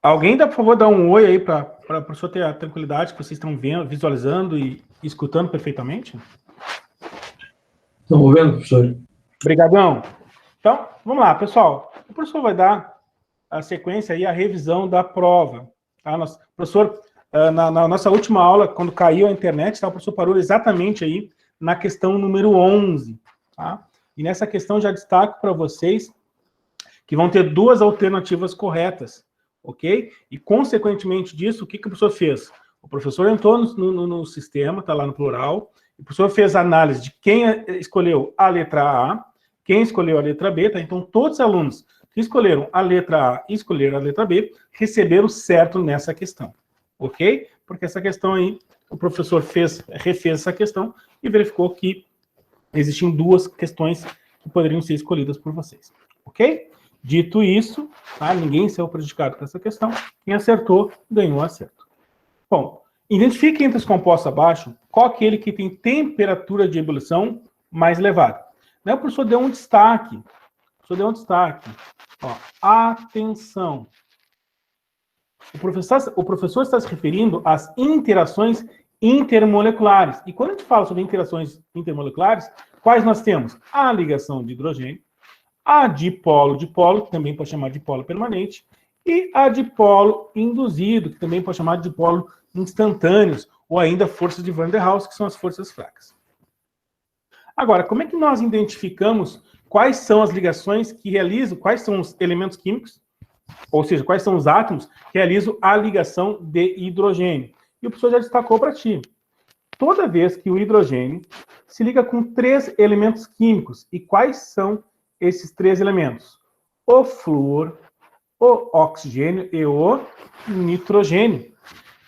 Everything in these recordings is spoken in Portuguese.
Alguém, por favor, dá um oi aí para o professor ter a tranquilidade que vocês estão vendo, visualizando e escutando perfeitamente? Estamos vendo, professor? Obrigadão. Então, vamos lá, pessoal. O professor vai dar a sequência aí, a revisão da prova. Tá? O professor, na nossa última aula, quando caiu a internet, tá? O professor parou exatamente aí na questão número 11. Tá? E nessa questão já destaco para vocês que vão ter duas alternativas corretas, ok? E, consequentemente disso, o que o professor fez? O professor entrou no sistema, está lá no plural, o professor fez a análise de quem escolheu a letra A, quem escolheu a letra B, tá? Então, todos os alunos que escolheram a letra A e escolheram a letra B, receberam certo nessa questão, ok? Porque essa questão aí, o professor refez essa questão e verificou que existiam duas questões que poderiam ser escolhidas por vocês, ok? Dito isso, tá? Ninguém saiu prejudicado com essa questão. Quem acertou, ganhou acerto. Bom, identifique entre os compostos abaixo qual aquele que tem temperatura de ebulição mais elevada. O professor deu um destaque. O professor deu um destaque. Ó, atenção. O professor está se referindo às interações intermoleculares. E quando a gente fala sobre interações intermoleculares, quais nós temos? A ligação de hidrogênio, a dipolo-dipolo, que também pode chamar de dipolo permanente, e a dipolo induzido, que também pode chamar de dipolo instantâneos, ou ainda forças de Van der Waals, que são as forças fracas. Agora, como é que nós identificamos quais são as ligações que realizam, quais são os elementos químicos, ou seja, quais são os átomos que realizam a ligação de hidrogênio? E o professor já destacou para ti. Toda vez que o hidrogênio se liga com 3 elementos químicos, e quais são esses 3 elementos? O flúor, o oxigênio e o nitrogênio.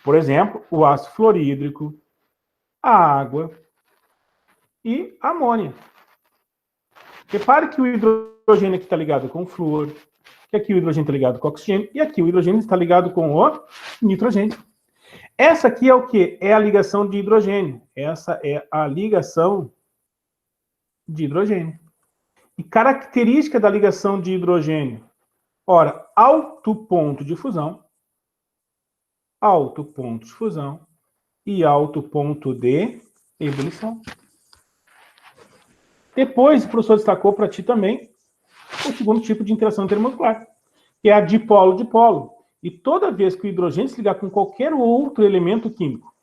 Por exemplo, o ácido fluorídrico, a água e a amônia. Repare que o hidrogênio aqui está ligado com o flúor, que aqui o hidrogênio está ligado com o oxigênio, e aqui o hidrogênio está ligado com o nitrogênio. Essa aqui é o quê? É a ligação de hidrogênio. Essa é a ligação de hidrogênio. E característica da ligação de hidrogênio? Ora, alto ponto de fusão e alto ponto de ebulição. Depois, o professor destacou para ti também o segundo tipo de interação intermolecular, que é a dipolo-dipolo. E toda vez que o hidrogênio se ligar com qualquer outro elemento químico,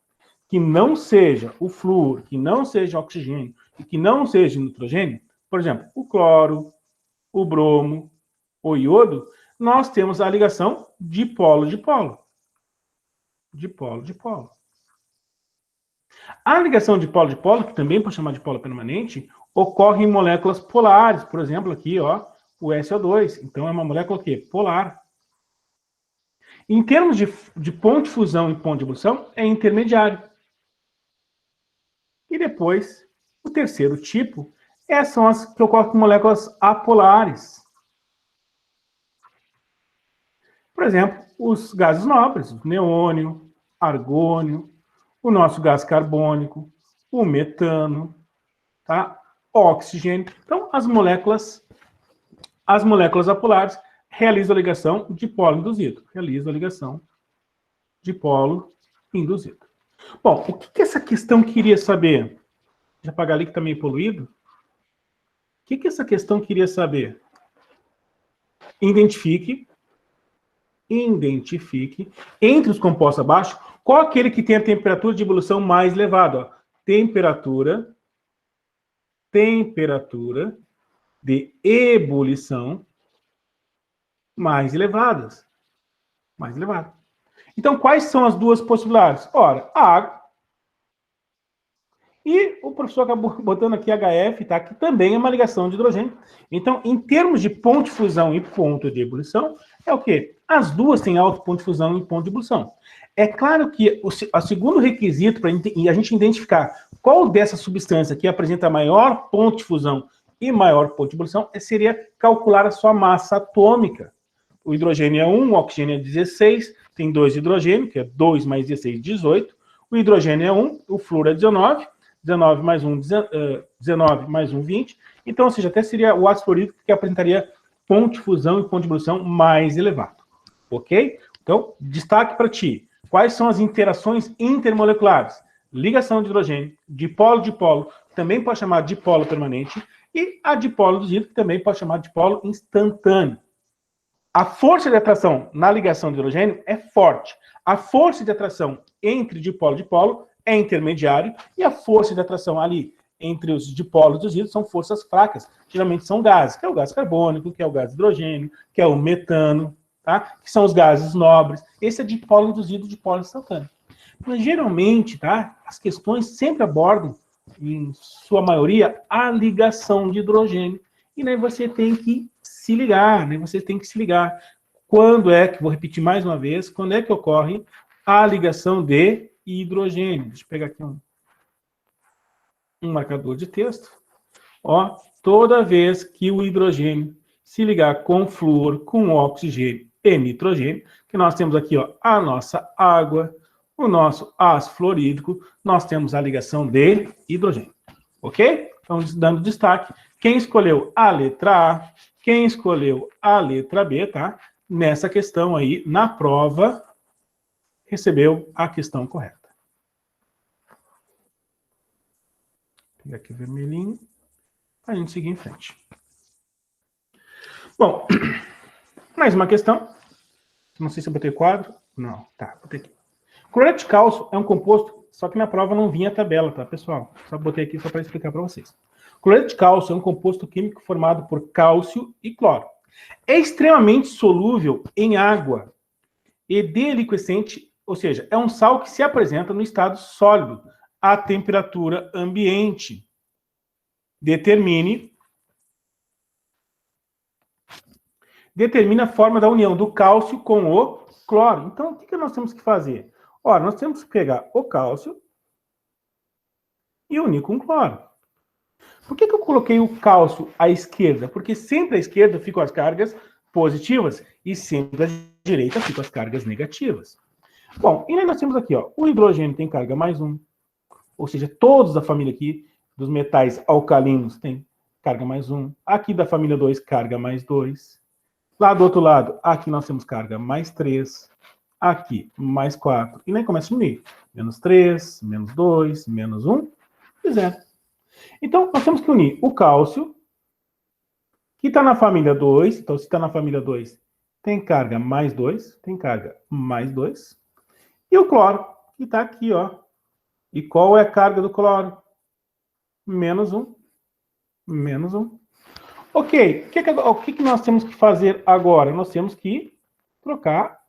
que não seja o flúor, que não seja o oxigênio e que não seja o nitrogênio, por exemplo, o cloro, o bromo, o iodo, nós temos a ligação dipolo-dipolo. Dipolo-dipolo. A ligação dipolo-dipolo, que também pode chamar de dipolo permanente, ocorre em moléculas polares. Por exemplo, aqui, ó, o SO2. Então, é uma molécula o quê? Polar. Em termos de ponto de fusão e ponto de ebulição, é intermediário. E depois, o terceiro tipo são as que ocorrem com moléculas apolares. Por exemplo, os gases nobres, o neônio, argônio, o nosso gás carbônico, o metano, tá? Oxigênio. Então, as moléculas apolares realizam a ligação dipolo induzido. Bom, o que essa questão queria saber? Já apagar ali que está meio poluído. O que essa questão queria saber? Identifique entre os compostos abaixo qual aquele que tem a temperatura de ebulição mais elevada. Ó. Temperatura de ebulição mais elevadas. Então, quais são as duas possibilidades? Ora, a água. E o professor acabou botando aqui HF, tá? Que também é uma ligação de hidrogênio. Então, em termos de ponto de fusão e ponto de ebulição, é o quê? As duas têm alto ponto de fusão e ponto de ebulição. É claro que o segundo requisito para a gente identificar qual dessa substância que apresenta maior ponto de fusão e maior ponto de ebulição seria calcular a sua massa atômica. O hidrogênio é 1, o oxigênio é 16, tem 2 hidrogênio, que é 2 mais 16, 18. O hidrogênio é 1, o flúor é 19. 19 mais 1, 19 mais 1, 20. Então, ou seja, até seria o ácido fluorídrico que apresentaria ponto de fusão e ponto de ebulição mais elevado. Ok? Então, destaque para ti. Quais são as interações intermoleculares? Ligação de hidrogênio, dipolo, também pode chamar de dipolo permanente, e a dipolo induzido, que também pode chamar de dipolo instantâneo. A força de atração na ligação de hidrogênio é forte. A força de atração entre dipolo e dipolo é intermediário, e a força de atração ali entre os dipolos induzidos são forças fracas. Geralmente são gases, que é o gás carbônico, que é o gás hidrogênio, que é o metano, tá? Que são os gases nobres. Esse é dipolo induzido, dipolo instantâneo. Mas geralmente, tá? As questões sempre abordam, em sua maioria, a ligação de hidrogênio. E aí você tem que se ligar, né? Você tem que se ligar. Quando é que, vou repetir mais uma vez, quando é que ocorre a ligação de hidrogênio? Deixa eu pegar aqui um marcador de texto. Ó, toda vez que o hidrogênio se ligar com flúor, com oxigênio e nitrogênio, que nós temos aqui, ó, a nossa água, o nosso ácido fluorídrico, nós temos a ligação de hidrogênio. Ok? Então, dando destaque, quem escolheu a letra A, quem escolheu a letra B, tá? Nessa questão aí, na prova, recebeu a questão correta. Vou pegar aqui o vermelhinho, para a gente seguir em frente. Bom, mais uma questão. Não sei se eu botei quadro. Não, tá, botei aqui. Cloreto de cálcio é um composto, só que na prova não vinha a tabela, tá, pessoal? Só botei aqui só para explicar para vocês. Cloreto de cálcio é um composto químico formado por cálcio e cloro. É extremamente solúvel em água e deliquescente, ou seja, é um sal que se apresenta no estado sólido, à temperatura ambiente. Determina a forma da união do cálcio com o cloro. Então, o que nós temos que fazer? Ora, nós temos que pegar o cálcio e unir com o cloro. Por que eu coloquei o cálcio à esquerda? Porque sempre à esquerda ficam as cargas positivas e sempre à direita ficam as cargas negativas. Bom, e aí nós temos aqui, ó, o hidrogênio tem carga mais 1, ou seja, todos da família aqui dos metais alcalinos tem carga mais 1. Aqui da família 2, carga mais 2. Lá do outro lado, aqui nós temos carga mais 3. Aqui, mais 4. E nem começa a unir. Menos 3, menos 2, menos 1 e 0. Então, nós temos que unir o cálcio, que está na família 2. Então, se está na família 2, tem carga mais 2. Tem carga mais 2. E o cloro, que está aqui, ó. E qual é a carga do cloro? Menos 1. Menos 1. Ok. O que nós temos que fazer agora? Nós temos que trocar,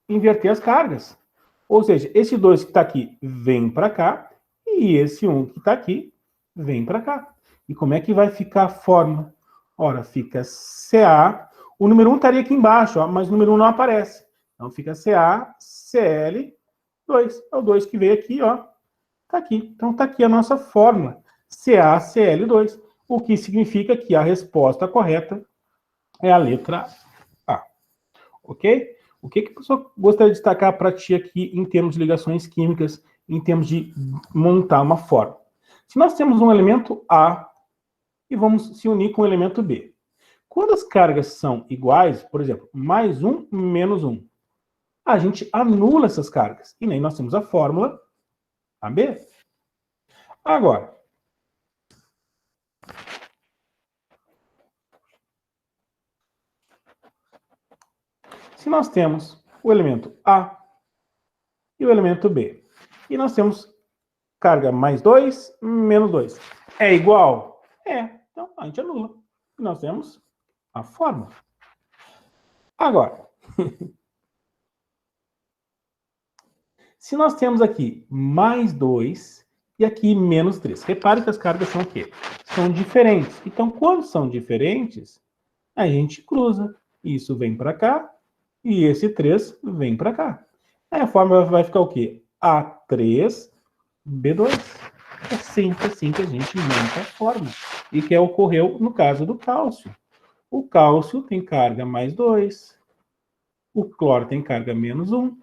inverter as cargas. Ou seja, esse 2 que está aqui vem para cá, e esse 1 que está aqui vem para cá. E como é que vai ficar a forma? Ora, fica Ca. O número 1 estaria aqui embaixo, ó, mas o número 1 não aparece. Então fica CaCl2. É o 2 que veio aqui, ó. Está aqui. Então está aqui a nossa fórmula. CaCl2. O que significa que a resposta correta é a letra A. Ok? O que a pessoa gostaria de destacar para ti aqui em termos de ligações químicas, em termos de montar uma fórmula? Se nós temos um elemento A e vamos se unir com o elemento B. Quando as cargas são iguais, por exemplo, mais 1, menos 1, a gente anula essas cargas. E aí nós temos a fórmula AB. Agora, se nós temos o elemento A e o elemento B, e nós temos carga mais 2, menos 2, é igual? É. Então, a gente anula. E nós temos a fórmula. Agora, se nós temos aqui mais 2 e aqui menos 3, repare que as cargas são o quê? São diferentes. Então, quando são diferentes, a gente cruza. Isso vem para cá e esse 3 vem para cá. Aí a fórmula vai ficar o quê? A3B2. É sempre assim que a gente monta a fórmula. E que ocorreu no caso do cálcio. O cálcio tem carga mais 2. O cloro tem carga menos 1.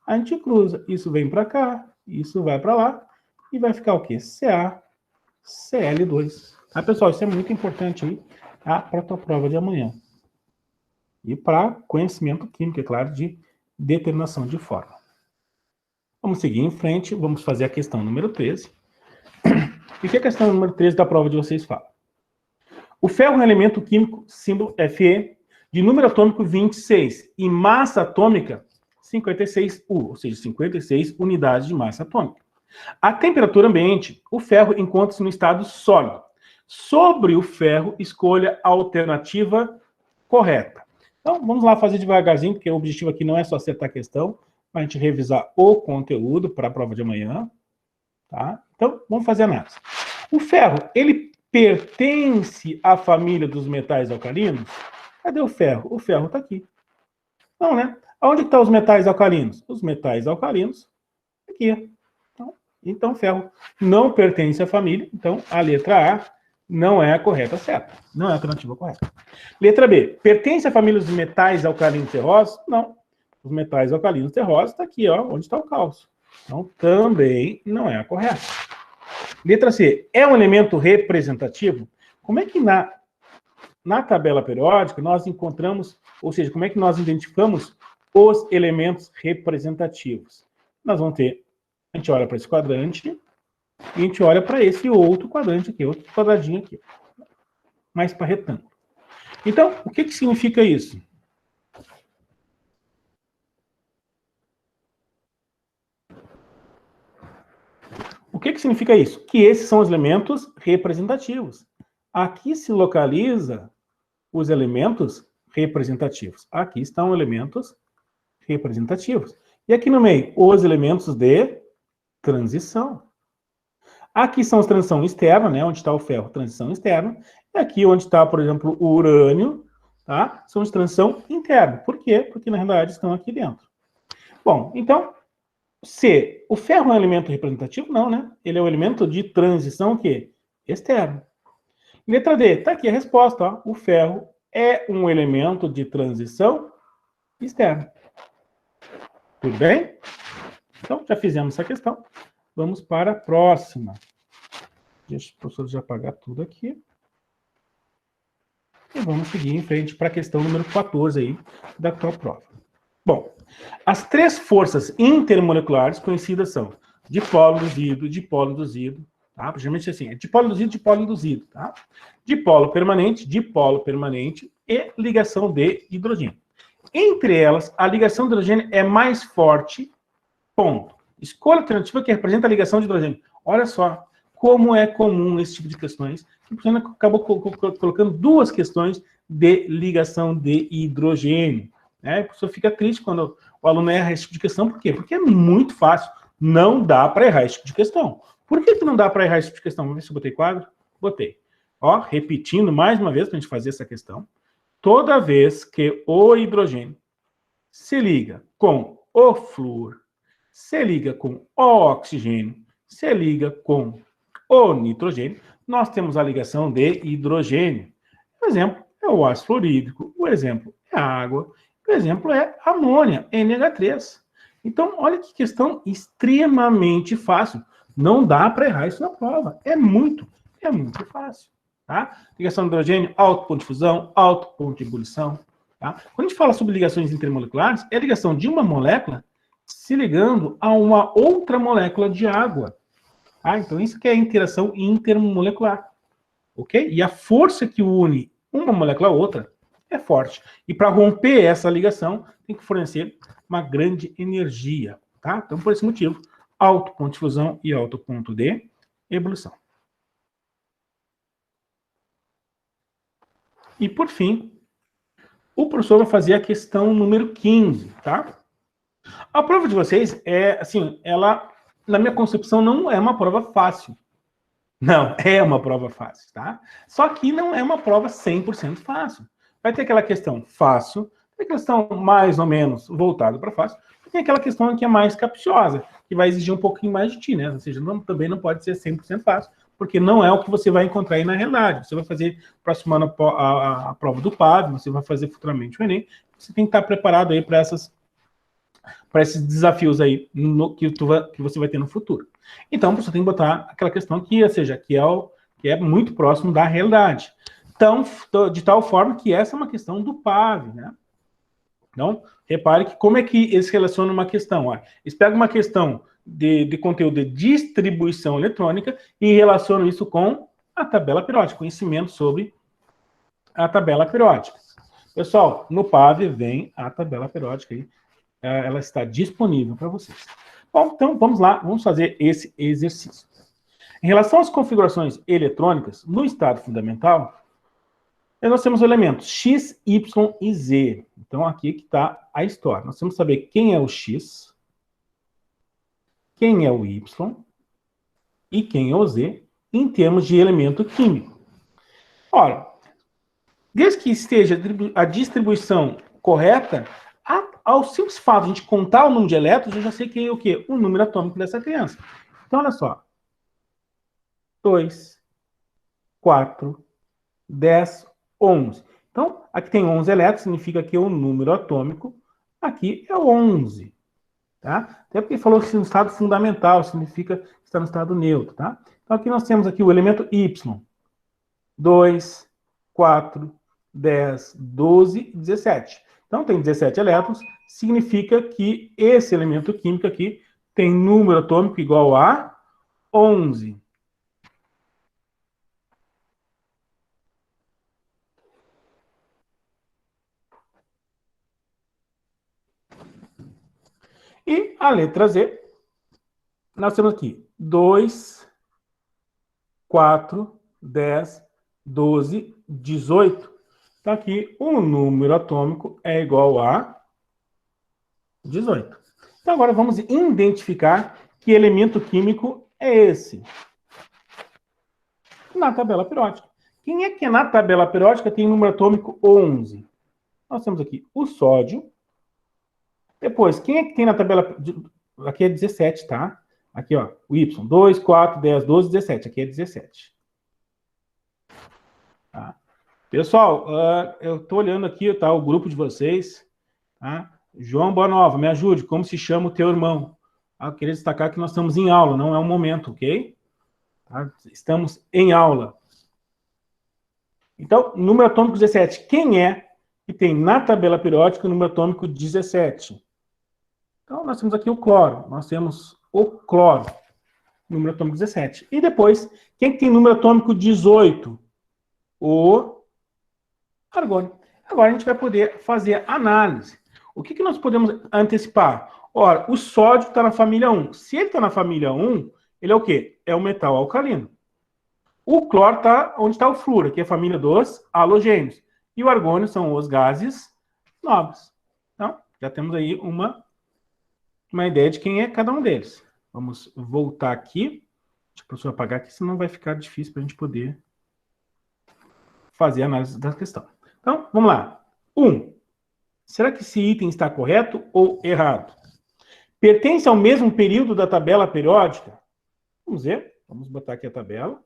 A gente cruza. Isso vem para cá, isso vai para lá. E vai ficar o quê? CaCl2. Tá, pessoal? Isso é muito importante aí, tá? Para a tua prova de amanhã. E para conhecimento químico, é claro, de determinação de fórmula. Vamos seguir em frente, vamos fazer a questão número 13. O que a questão número 13 da prova de vocês fala? O ferro é um elemento químico, símbolo Fe, de número atômico 26 e massa atômica 56 U, ou seja, 56 unidades de massa atômica. A temperatura ambiente, o ferro encontra-se no estado sólido. Sobre o ferro, escolha a alternativa correta. Então, vamos lá fazer devagarzinho, porque o objetivo aqui não é só acertar a questão, para a gente revisar o conteúdo para a prova de amanhã. Tá? Então, vamos fazer a análise. O ferro, ele pertence à família dos metais alcalinos? Cadê o ferro? O ferro está aqui. Não, né? Onde estão os metais alcalinos? Os metais alcalinos, aqui. Então, o ferro não pertence à família. Então, a letra A não é a correta certa. Não é a alternativa correta. Letra B. Pertence à família dos metais alcalinos terrosos? Não. Os metais alcalinos terrosos está aqui, ó, onde está o cálcio. Então, também não é a correta. Letra C. É um elemento representativo? Como é que na tabela periódica nós encontramos, ou seja, como é que nós identificamos os elementos representativos? Nós vamos ter, a gente olha para esse quadrante e a gente olha para esse outro quadrante aqui, outro quadradinho aqui, mais para retângulo. Então, o que significa isso? O que significa isso? Que esses são os elementos representativos. Aqui se localiza os elementos representativos. Aqui estão elementos representativos. E aqui no meio, os elementos de transição. Aqui são os transição externa, né, onde está o ferro, transição externa. E aqui onde está, por exemplo, o urânio, tá? São de transição interna. Por quê? Porque, na realidade, estão aqui dentro. Bom, então, C, o ferro é um elemento representativo? Não, né? Ele é um elemento de transição o quê? Externo. Letra D, tá aqui a resposta, ó. O ferro é um elemento de transição externa. Tudo bem? Então, já fizemos essa questão. Vamos para a próxima. Deixa o professor já apagar tudo aqui. E vamos seguir em frente para a questão número 14 aí da tua prova. Bom, as três forças intermoleculares conhecidas são dipolo induzido, tá? Geralmente assim, é dipolo induzido, tá? Dipolo permanente e ligação de hidrogênio. Entre elas, a ligação de hidrogênio é mais forte, ponto. Escolha a alternativa que representa a ligação de hidrogênio. Olha só como é comum esse tipo de questões. O professor acabou colocando duas questões de ligação de hidrogênio. Né? O professor fica triste quando o aluno erra esse tipo de questão. Por quê? Porque é muito fácil. Não dá para errar esse tipo de questão. Por que não dá para errar esse tipo de questão? Vamos ver se eu botei quadro. Botei. Ó, repetindo mais uma vez para a gente fazer essa questão. Toda vez que o hidrogênio se liga com o flúor, se liga com o oxigênio, se liga com o nitrogênio, nós temos a ligação de hidrogênio. O exemplo é o ácido fluorídrico, o exemplo é a água, o exemplo é a amônia, NH3. Então, olha que questão extremamente fácil. Não dá para errar isso na prova. É muito fácil. Tá? Ligação de hidrogênio, alto ponto de fusão, alto ponto de ebulição. Tá? Quando a gente fala sobre ligações intermoleculares, é a ligação de uma molécula se ligando a uma outra molécula de água. Tá? Então, isso que é a interação intermolecular. Ok? E a força que une uma molécula a outra é forte. E para romper essa ligação, tem que fornecer uma grande energia. Tá? Então, por esse motivo, alto ponto de fusão e alto ponto de ebulição. E, por fim, o professor vai fazer a questão número 15, tá? A prova de vocês é, assim, ela, na minha concepção, não é uma prova fácil. Não, é uma prova fácil, tá? Só que não é uma prova 100% fácil. Vai ter aquela questão fácil, tem aquela questão mais ou menos voltada para fácil, e tem aquela questão que é mais capciosa, que vai exigir um pouquinho mais de ti, né? Ou seja, também não pode ser 100% fácil, porque não é o que você vai encontrar aí na realidade. Você vai fazer próximo ano a prova do PAV, você vai fazer futuramente o Enem, você tem que estar preparado aí para esses desafios aí que você vai ter no futuro. Então, você tem que botar aquela questão que, ou seja, que é muito próximo da realidade. Então, de tal forma que essa é uma questão do PAV, né? Então, repare que como é que eles relacionam uma questão. Ó, eles pegam uma questão de conteúdo de distribuição eletrônica e relacionam isso com a tabela periódica, conhecimento sobre a tabela periódica. Pessoal, no PAV vem a tabela periódica aí, ela está disponível para vocês. Bom, então vamos lá, vamos fazer esse exercício. Em relação às configurações eletrônicas, no estado fundamental, nós temos elementos X, Y e Z. Então, aqui que está a história. Nós temos que saber quem é o X, quem é o Y e quem é o Z em termos de elemento químico. Ora, desde que esteja a distribuição correta, ao simples fato de a gente contar o número de elétrons, eu já sei que é o quê? O número atômico dessa criança. Então, olha só. 2, 4, 10, 11. Então, aqui tem 11 elétrons, significa que o número atômico aqui é 11. Tá? Até porque falou que no estado fundamental, significa que está no estado neutro. Tá? Então, aqui nós temos aqui o elemento Y. 2, 4, 10, 12 e 17. Então, tem 17 elétrons, significa que esse elemento químico aqui tem número atômico igual a 11. E a letra Z, nós temos aqui 2, 4, 10, 12, 18. Então, aqui o número atômico é igual a 18. Então, agora vamos identificar que elemento químico é esse. Na tabela periódica. Quem é que na tabela periódica tem número atômico 11? Nós temos aqui o sódio. Depois, quem é que tem na tabela... Aqui é 17, tá? Aqui, ó, o Y. 2, 4, 10, 12, 17. Aqui é 17. Tá? Pessoal, eu tô olhando aqui, tá, o grupo de vocês. Tá? João Bonova, me ajude. Como se chama o teu irmão? Eu queria destacar que nós estamos em aula, não é um momento, ok? Tá? Estamos em aula. Então, número atômico 17. Quem é que tem na tabela periódica o número atômico 17? Então, nós temos aqui o cloro. Nós temos o cloro, número atômico 17. E depois, quem tem número atômico 18? O argônio. Agora a gente vai poder fazer análise. O que nós podemos antecipar? Ora, o sódio está na família 1. Se ele está na família 1, ele é o quê? É um metal alcalino. O cloro está onde está o flúor, que é a família dos halogênios. E o argônio são os gases nobres. Então, já temos aí uma ideia de quem é cada um deles. Vamos voltar aqui. Deixa o professor apagar aqui, senão vai ficar difícil para a gente poder fazer a análise da questão. Então, vamos lá. 1. Será que esse item está correto ou errado? Pertence ao mesmo período da tabela periódica? Vamos ver. Vamos botar aqui a tabela.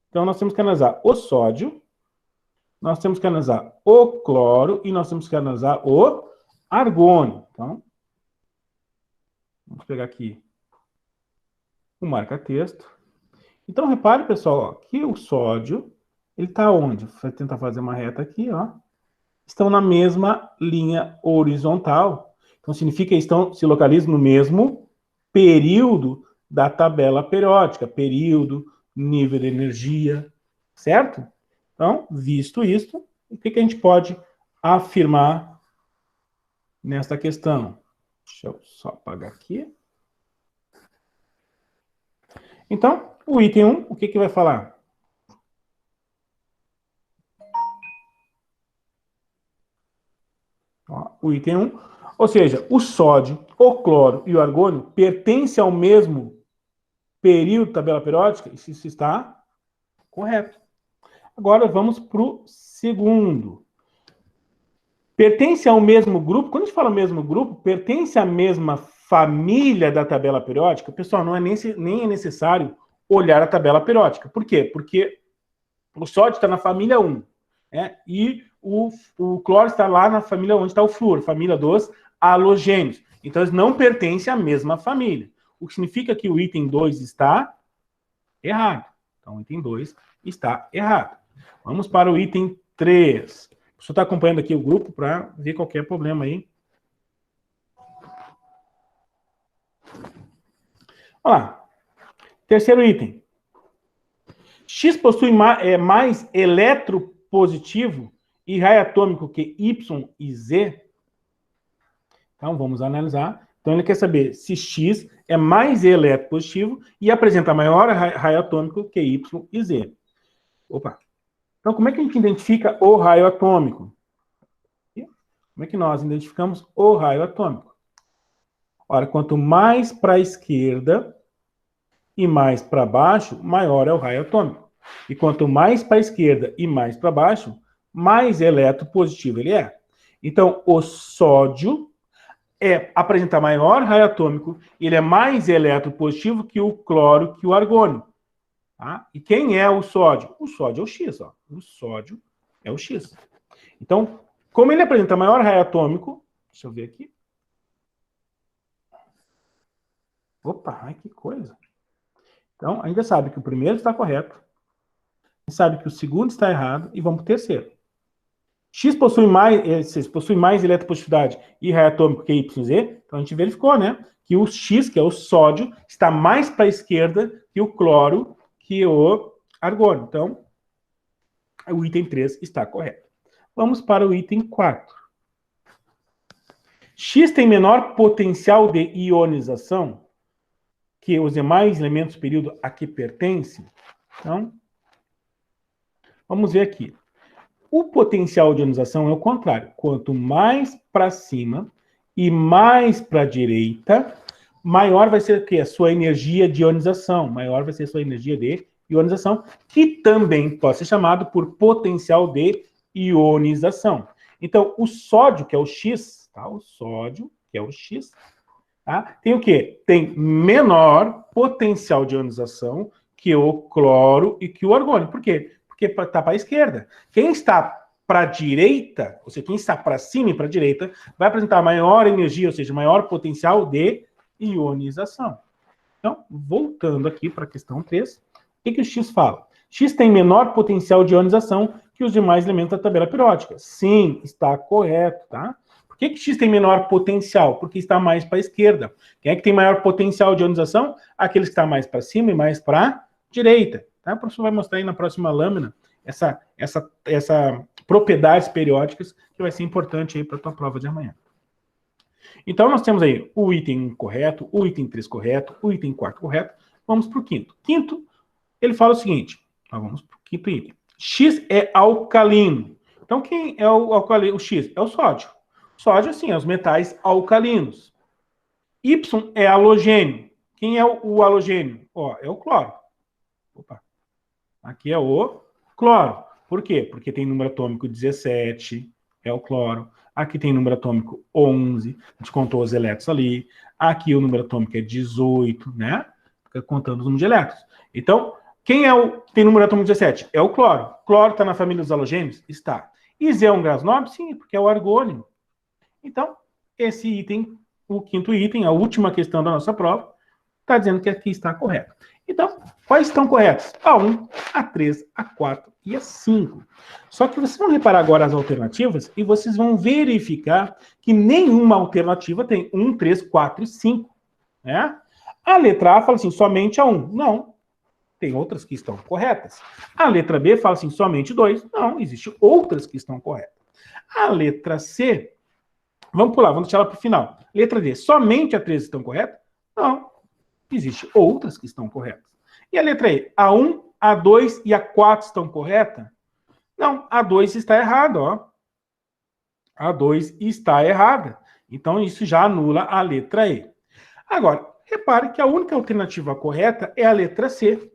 Então, nós temos que analisar o sódio, nós temos que analisar o cloro e nós temos que analisar o argônio. Então, vamos pegar aqui o marca-texto. Então, repare, pessoal, ó, que o sódio, ele está onde? Vou tentar fazer uma reta aqui, ó. Estão na mesma linha horizontal. Então, significa que se localizam no mesmo período da tabela periódica. Período, nível de energia, certo? Então, visto isto, o que a gente pode afirmar nesta questão? Deixa eu só apagar aqui. Então, o item 1, o que vai falar? Ó, o item 1, ou seja, o sódio, o cloro e o argônio pertencem ao mesmo período da tabela periódica? Isso está correto. Agora vamos para o segundo. Pertence ao mesmo grupo? Quando a gente fala mesmo grupo, pertence à mesma família da tabela periódica? Pessoal, não é nem é necessário olhar a tabela periódica. Por quê? Porque o sódio está na família 1, né? E o cloro está lá na família onde está o flúor, família dos halogênios. Então, eles não pertencem à mesma família. O que significa que o item 2 está errado. Então, o item 2 está errado. Vamos para o item 3. Você está acompanhando aqui o grupo para ver qualquer problema aí. Olha lá. Terceiro item. X possui mais eletropositivo e raio atômico que Y e Z? Então, vamos analisar. Então, ele quer saber se X é mais eletropositivo e apresenta maior raio atômico que Y e Z. Opa! Então, como é que a gente identifica o raio atômico? Como é que nós identificamos o raio atômico? Ora, quanto mais para a esquerda e mais para baixo, maior é o raio atômico. E quanto mais para a esquerda e mais para baixo, mais eletropositivo ele é. Então, o sódio apresenta maior raio atômico, ele é mais eletropositivo que o cloro, que o argônio. Tá? E quem é o sódio? O sódio é o X. Ó. O sódio é o X. Então, como ele apresenta maior raio atômico, deixa eu ver aqui. Opa, ai, que coisa. Então, a gente já sabe que o primeiro está correto, a gente sabe que o segundo está errado, e vamos para o terceiro. X possui mais eletropositividade e raio atômico que YZ, então a gente verificou, né, que o X, que é o sódio, está mais para a esquerda que o cloro, que o argônio. Então, o item 3 está correto. Vamos para o item 4. X tem menor potencial de ionização que os demais elementos do período a que pertence? Então, vamos ver aqui. O potencial de ionização é o contrário. Quanto mais para cima e mais para a direita, maior vai ser o quê? A sua energia de ionização. Maior vai ser a sua energia de ionização, que também pode ser chamado por potencial de ionização. Então, o sódio, que é o X, tá? O sódio, que é o X, tá? Tem o quê? Tem menor potencial de ionização que o cloro e que o argônio. Por quê? Porque está para a esquerda. Quem está para a direita, ou seja, quem está para cima e para a direita, vai apresentar maior energia, ou seja, maior potencial de ionização. Então, voltando aqui para a questão 3, o que o X fala? X tem menor potencial de ionização que os demais elementos da tabela periódica. Sim, está correto, tá? Por que X tem menor potencial? Porque está mais para a esquerda. Quem é que tem maior potencial de ionização? Aqueles que estão mais para cima e mais para a direita. Tá? O professor vai mostrar aí na próxima lâmina essa propriedades periódicas que vai ser importante aí para a tua prova de amanhã. Então, nós temos aí o item 1 correto, o item 3 correto, o item 4 correto. Vamos para o quinto. Quinto, ele fala o seguinte. Vamos para o quinto item. X é alcalino. Então, quem é o alcalino? O X é o sódio. Sódio, sim, é os metais alcalinos. Y é halogênio. Quem é o halogênio? Ó, é o cloro. Opa. Aqui é o cloro. Por quê? Porque tem número atômico 17, é o cloro. Aqui tem número atômico 11, a gente contou os elétrons ali. Aqui o número atômico é 18, né? Fica contando os números de elétrons. Então, quem é o que tem número atômico 17? É o cloro. Cloro está na família dos halogênios? Está. E Z é um gás nobre? Sim, porque é o argônio. Então, esse item, o quinto item, a última questão da nossa prova, está dizendo que aqui está correto. Então, quais estão corretos? A 1, a 3, a 4 e a 5. Só que vocês vão reparar agora as alternativas e vocês vão verificar que nenhuma alternativa tem 1, 3, 4 e 5. Né? A letra A fala assim, somente a 1. Não. Tem outras que estão corretas. A letra B fala assim, somente 2. Não, existem outras que estão corretas. A letra C, vamos pular, vamos deixar ela para o final. Letra D, somente a 3 estão corretas? Não. Existem outras que estão corretas. E a letra E, a 1, a 2 e a 4 estão corretas? Não, a 2 está errada, ó. A 2 está errada. Então, isso já anula a letra E. Agora, repare que a única alternativa correta é a letra C,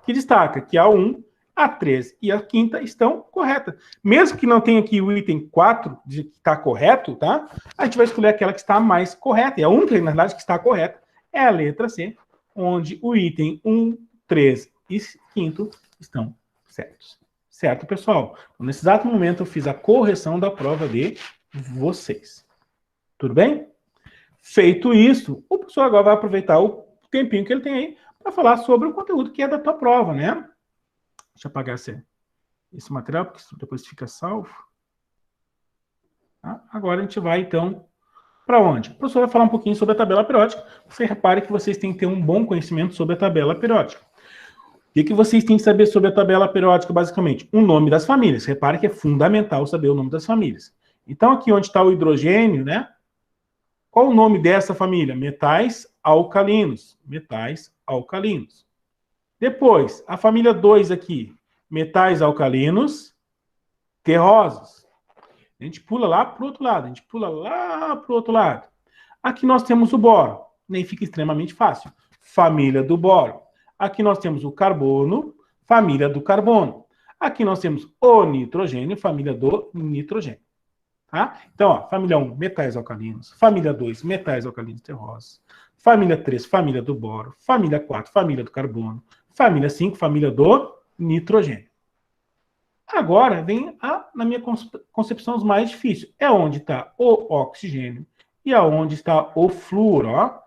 que destaca que a 1, a 3 e a 5 estão corretas. Mesmo que não tenha aqui o item 4, que está correto, tá? A gente vai escolher aquela que está mais correta. E a única, na verdade, que está correta é a letra C, onde o item 1, 3 e 5 estão certos. Certo, pessoal? Então, nesse exato momento, eu fiz a correção da prova de vocês. Tudo bem? Feito isso, o professor agora vai aproveitar o tempinho que ele tem aí para falar sobre o conteúdo que é da tua prova, né? Deixa eu apagar esse material, porque isso depois fica salvo. Tá? Agora a gente vai, então, para onde? O professor vai falar um pouquinho sobre a tabela periódica. Você repare que vocês têm que ter um bom conhecimento sobre a tabela periódica. O que vocês têm que saber sobre a tabela periódica, basicamente? O nome das famílias. Repare que é fundamental saber o nome das famílias. Então, aqui onde está o hidrogênio, né? Qual o nome dessa família? Metais alcalinos. Metais alcalinos. Depois, a família 2 aqui. Metais alcalinos terrosos. A gente pula lá para o outro lado. A gente pula lá para o outro lado. Aqui nós temos o boro. Nem fica extremamente fácil. Família do boro. Aqui nós temos o carbono, família do carbono. Aqui nós temos o nitrogênio, família do nitrogênio. Tá? Então, ó, família 1, metais alcalinos. Família 2, metais alcalinos terrosos. Família 3, família do boro. Família 4, família do carbono. Família 5, família do nitrogênio. Agora vem, na minha concepção, os mais difíceis. É onde está o oxigênio e aonde está o flúor. Ó.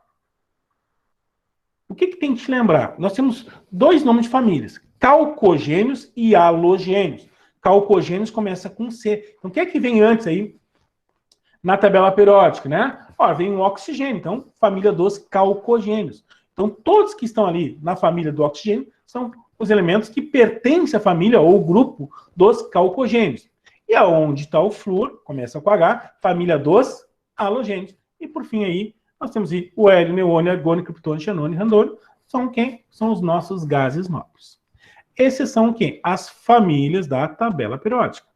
O que tem que te lembrar? Nós temos dois nomes de famílias, calcogênios e halogênios. Calcogênios começa com C. Então, o que é que vem antes aí na tabela periódica, né? Ó, vem o oxigênio, então, família dos calcogênios. Então, todos que estão ali na família do oxigênio são os elementos que pertencem à família ou grupo dos calcogênios. E aonde está o flúor, começa com H, família dos halogênios. E, por fim, aí, nós temos aí o hélio, neônio, argônio, criptônio, xenônio e randônio. São quem? São os nossos gases nobres. Esses são quem? As famílias da tabela periódica.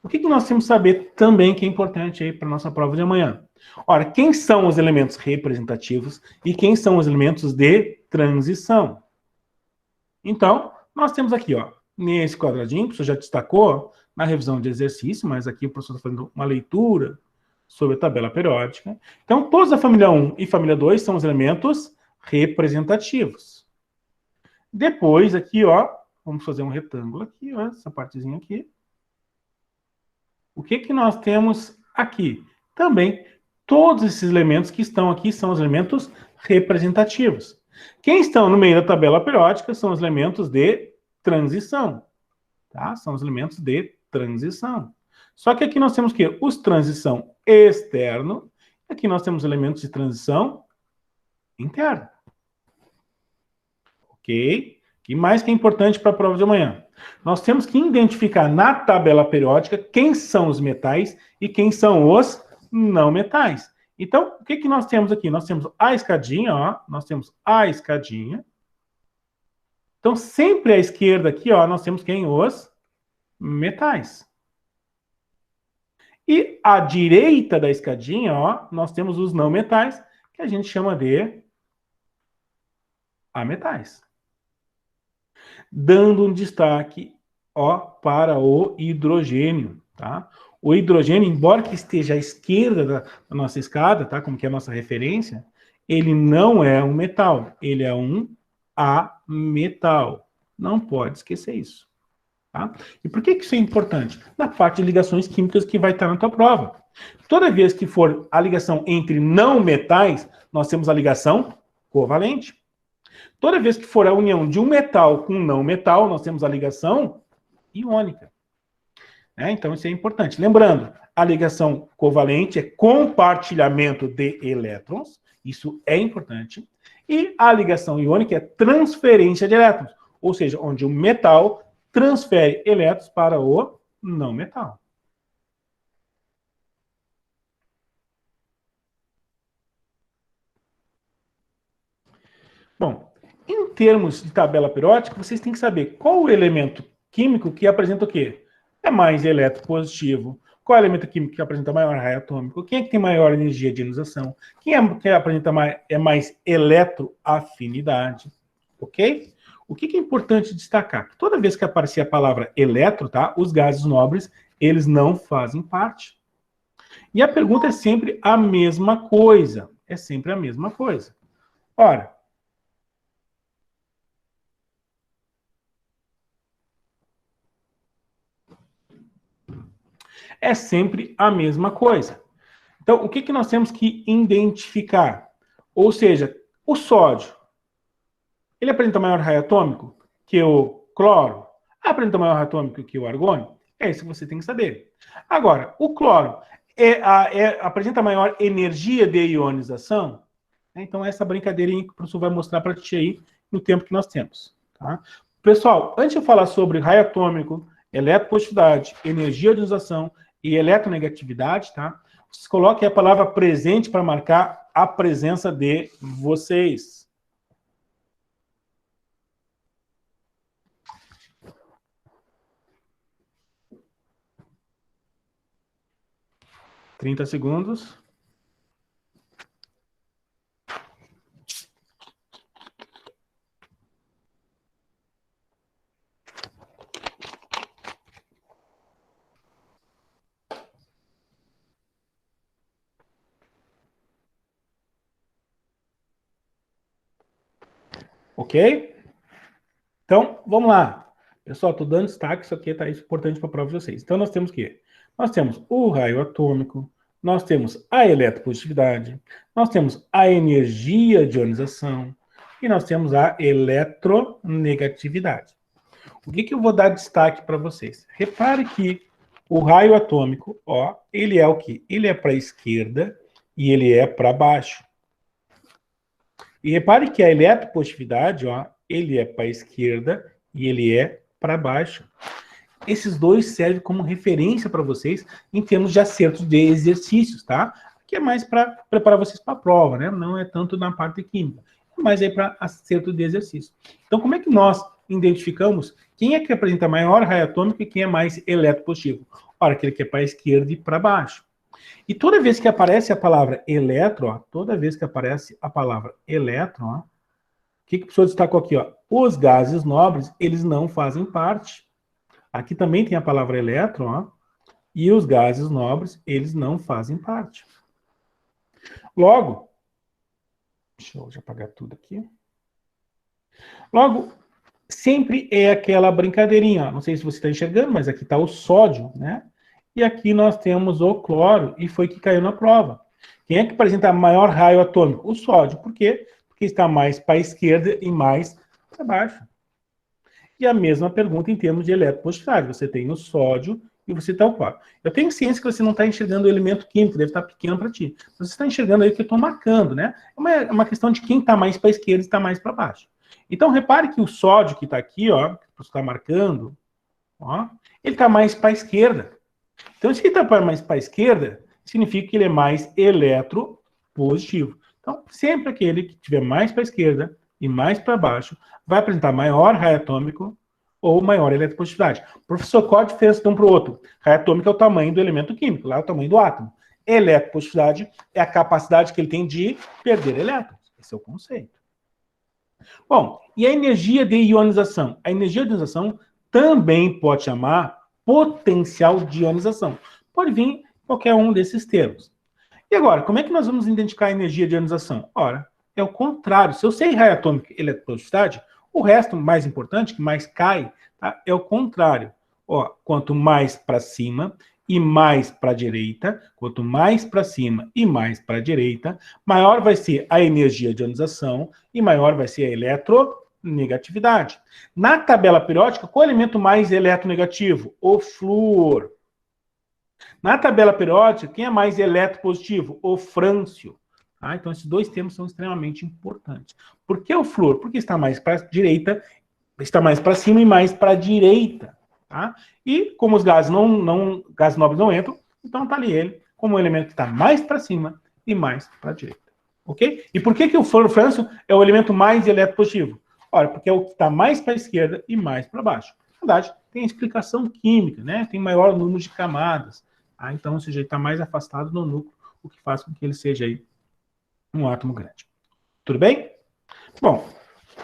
O que nós temos que saber também que é importante aí para a nossa prova de amanhã? Ora, quem são os elementos representativos e quem são os elementos de transição? Então, nós temos aqui, ó, nesse quadradinho, o professor já destacou na revisão de exercício, mas aqui o professor está fazendo uma leitura sobre a tabela periódica. Então, todos da família 1 e família 2 são os elementos representativos. Depois, aqui, ó, vamos fazer um retângulo aqui, ó, essa partezinha aqui. O que nós temos aqui? Também, todos esses elementos que estão aqui são os elementos representativos. Quem estão no meio da tabela periódica são os elementos de transição. Tá? São os elementos de transição. Só que aqui nós temos o quê? Os transição externo. Aqui nós temos elementos de transição interno. Ok? E mais que é importante para a prova de amanhã. Nós temos que identificar na tabela periódica quem são os metais e quem são os não metais. Então, o que nós temos aqui? Nós temos a escadinha, ó. Nós temos a escadinha. Então, sempre à esquerda aqui, ó, nós temos quem? Os metais. E à direita da escadinha, ó, nós temos os não metais, que a gente chama de ametais. Dando um destaque, ó, para o hidrogênio, tá? O hidrogênio, embora que esteja à esquerda da nossa escada, tá? Como que é a nossa referência, ele não é um metal, ele é um ametal. Não pode esquecer isso. Tá? E por que isso é importante? Na parte de ligações químicas que vai estar na tua prova. Toda vez que for a ligação entre não metais, nós temos a ligação covalente. Toda vez que for a união de um metal com um não metal, nós temos a ligação iônica. Então, isso é importante. Lembrando, a ligação covalente é compartilhamento de elétrons. Isso é importante. E a ligação iônica é transferência de elétrons. Ou seja, onde o metal transfere elétrons para o não metal. Bom, em termos de tabela periódica, vocês têm que saber qual o elemento químico que apresenta o quê? É mais eletropositivo. Qual é o elemento químico que apresenta maior raio atômico? Quem é que tem maior energia de ionização? Quem que apresenta mais eletroafinidade? Ok? O que é importante destacar? Toda vez que aparecer a palavra eletro, tá? Os gases nobres, eles não fazem parte. E a pergunta é sempre a mesma coisa. É sempre a mesma coisa. Ora, é sempre a mesma coisa. Então, o que nós temos que identificar? Ou seja, o sódio, ele apresenta maior raio atômico que o cloro? Apresenta maior raio atômico que o argônio? É isso que você tem que saber. Agora, o cloro apresenta maior energia de ionização? Então, essa brincadeirinha que o professor vai mostrar para ti aí no tempo que nós temos. Tá? Pessoal, antes de eu falar sobre raio atômico, eletropositividade, energia de ionização e eletronegatividade, tá? Vocês coloquem a palavra presente para marcar a presença de vocês. 30 segundos. Ok? Então, vamos lá. Pessoal, estou dando destaque, isso aqui tá importante para a prova de vocês. Então, nós temos o quê? Nós temos o raio atômico, nós temos a eletropositividade, nós temos a energia de ionização e nós temos a eletronegatividade. O que eu vou dar destaque para vocês? Repare que o raio atômico, ó, ele é o quê? Ele é para a esquerda e ele é para baixo. E repare que a eletropositividade, ó, ele é para a esquerda e ele é para baixo. Esses dois servem como referência para vocês em termos de acerto de exercícios, tá? Que é mais para preparar vocês para a prova, né? Não é tanto na parte química, mas é para acerto de exercício. Então, como é que nós identificamos quem é que apresenta maior raio atômico e quem é mais eletropositivo? Ora, aquele que é para a esquerda e para baixo. E toda vez que aparece a palavra eletro, ó, toda vez que aparece a palavra elétron, ó, o que o professor destacou aqui? Ó? Os gases nobres, eles não fazem parte. Aqui também tem a palavra elétron, ó, e os gases nobres, eles não fazem parte. Logo, deixa eu apagar tudo aqui. Logo, sempre é aquela brincadeirinha, ó, não sei se você está enxergando, mas aqui está o sódio, né? E aqui nós temos o cloro, e foi que caiu na prova. Quem é que apresenta maior raio atômico? O sódio. Por quê? Porque está mais para a esquerda e mais para baixo. E a mesma pergunta em termos de eletropositividade. Você tem o sódio e você tem o cloro. Eu tenho ciência que você não está enxergando o elemento químico, deve estar pequeno para ti. Você está enxergando aí o que eu estou marcando, né? É uma questão de quem está mais para a esquerda e está mais para baixo. Então, repare que o sódio que está aqui, ó, que você está marcando, ó, ele está mais para a esquerda. Então, se ele está mais para a esquerda, significa que ele é mais eletropositivo. Então, sempre aquele que estiver mais para a esquerda e mais para baixo vai apresentar maior raio atômico ou maior eletropositividade. Professor, qual a diferença de um para o outro? Raio atômico é o tamanho do elemento químico, lá é o tamanho do átomo. Eletropositividade é a capacidade que ele tem de perder elétrons. Esse é o conceito. Bom, e a energia de ionização? A energia de ionização também pode chamar potencial de ionização. Pode vir qualquer um desses termos. E agora, como é que nós vamos identificar a energia de ionização? Ora, é o contrário. Se eu sei raio atômico e eletropositividade, o resto mais importante, que mais cai, tá, é o contrário. Ó, quanto mais para cima e mais para a direita, quanto mais para cima e mais para a direita, maior vai ser a energia de ionização e maior vai ser a eletronegatividade. Na tabela periódica, qual é o elemento mais eletronegativo? O flúor. Na tabela periódica, quem é mais eletropositivo? O frâncio. Ah, então, esses dois termos são extremamente importantes. Por que o flúor? Porque está mais para a direita, está mais para cima e mais para a direita. Tá? E como os gases gases nobres não entram, então está ali ele como um elemento que está mais para cima e mais para a direita. Ok? E por que o frâncio é o elemento mais eletropositivo? Olha, porque é o que está mais para a esquerda e mais para baixo. Na verdade, tem explicação química, né? Tem maior número de camadas. Ah, então, esse jeito está mais afastado do núcleo, o que faz com que ele seja aí um átomo grande. Tudo bem? Bom,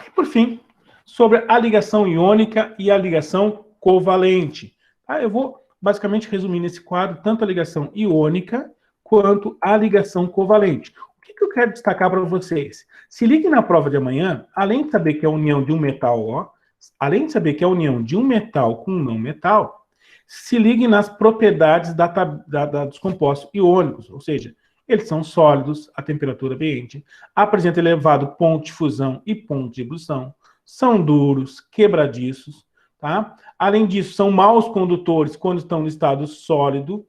e por fim, sobre a ligação iônica e a ligação covalente. Tá? Eu vou basicamente resumir nesse quadro tanto a ligação iônica quanto a ligação covalente. O que eu quero destacar para vocês? Se ligue na prova de amanhã, além de saber que é a união de um metal, ó, além de saber que é a união de um metal com um não metal, se ligue nas propriedades dos compostos iônicos, ou seja, eles são sólidos à temperatura ambiente, apresentam elevado ponto de fusão e ponto de ebulição, são duros, quebradiços, tá? Além disso, são maus condutores quando estão no estado sólido,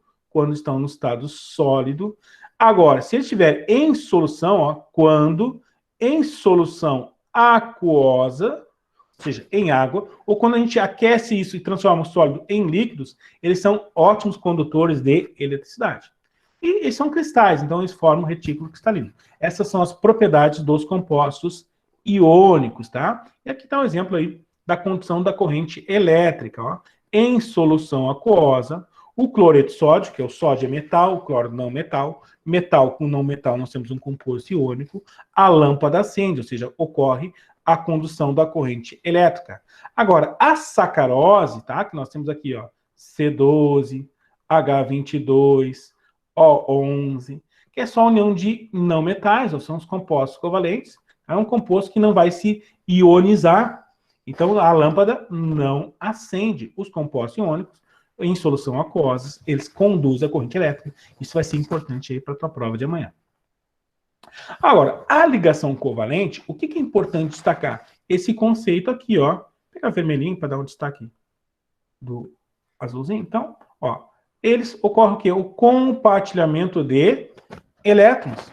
Agora, se ele estiver em solução, ó, quando em solução aquosa, ou seja, em água, ou quando a gente aquece isso e transforma o sólido em líquidos, eles são ótimos condutores de eletricidade. E eles são cristais, então eles formam retículo cristalino. Essas são as propriedades dos compostos iônicos, tá? E aqui está um exemplo aí da condução da corrente elétrica, ó. Em solução aquosa, o cloreto de sódio, que é o sódio é metal, o cloro não metal, metal com não metal nós temos um composto iônico, a lâmpada acende, ou seja, ocorre a condução da corrente elétrica. Agora, a sacarose, tá? Que nós temos aqui, ó, C12, H22, O11, que é só a união de não metais, ou são os compostos covalentes. É um composto que não vai se ionizar, então a lâmpada não acende. Os compostos iônicos, em solução aquosas, eles conduzem a corrente elétrica. Isso vai ser importante aí para a tua prova de amanhã. Agora, a ligação covalente, o que é importante destacar? Esse conceito aqui, ó. Vou pegar vermelhinho para dar um destaque do azulzinho. Então, ó, eles ocorre o quê? O compartilhamento de elétrons.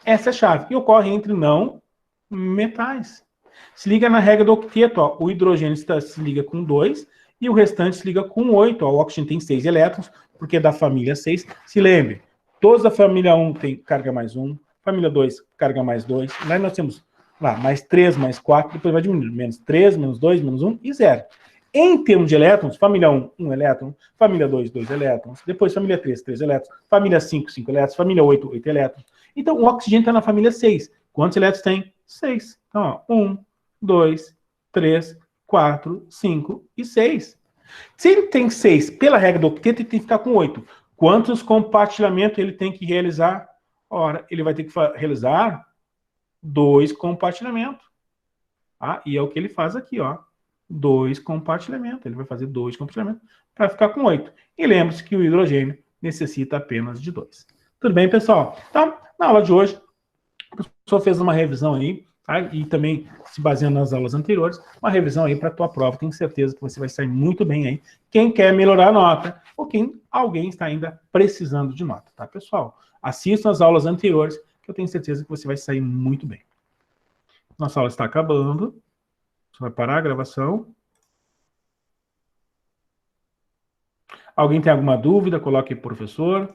Essa é a chave. E ocorre entre não metais. Se liga na regra do octeto, ó. O hidrogênio se liga com 2 e o restante se liga com 8. Ó. O oxigênio tem 6 elétrons, porque é da família 6. Se lembre, todos da família 1 tem carga mais 1, família 2, carga mais 2. Lá nós temos lá, mais 3, mais 4, depois vai diminuindo. Menos 3, menos 2, menos 1 e 0. Em termos de elétrons, família 1, 1 elétron, família 2, 2 elétrons, depois família 3, 3 elétrons, família 5, 5 elétrons, família 8, 8 elétrons. Então, o oxigênio está na família 6. Quantos elétrons tem? 6. Então, ó, 1, 2, 3, 4, 5 e 6. Se ele tem 6 pela regra do octeto, ele tem que ficar com 8. Quantos compartilhamentos ele tem que realizar? Ora, ele vai ter que realizar 2 compartilhamentos. Ah, e é o que ele faz aqui, ó. 2 compartilhamentos. Ele vai fazer 2 compartilhamentos para ficar com 8. E lembre-se que o hidrogênio necessita apenas de 2. Tudo bem, pessoal? Então, na aula de hoje, o professor fez uma revisão aí, tá? E também se baseando nas aulas anteriores, uma revisão aí para a tua prova. Tenho certeza que você vai sair muito bem aí. Quem quer melhorar a nota, ou quem alguém está ainda precisando de nota, tá, pessoal? Assistam as aulas anteriores, que eu tenho certeza que você vai sair muito bem. Nossa aula está acabando. Você vai parar a gravação. Alguém tem alguma dúvida? Coloque aí, professor.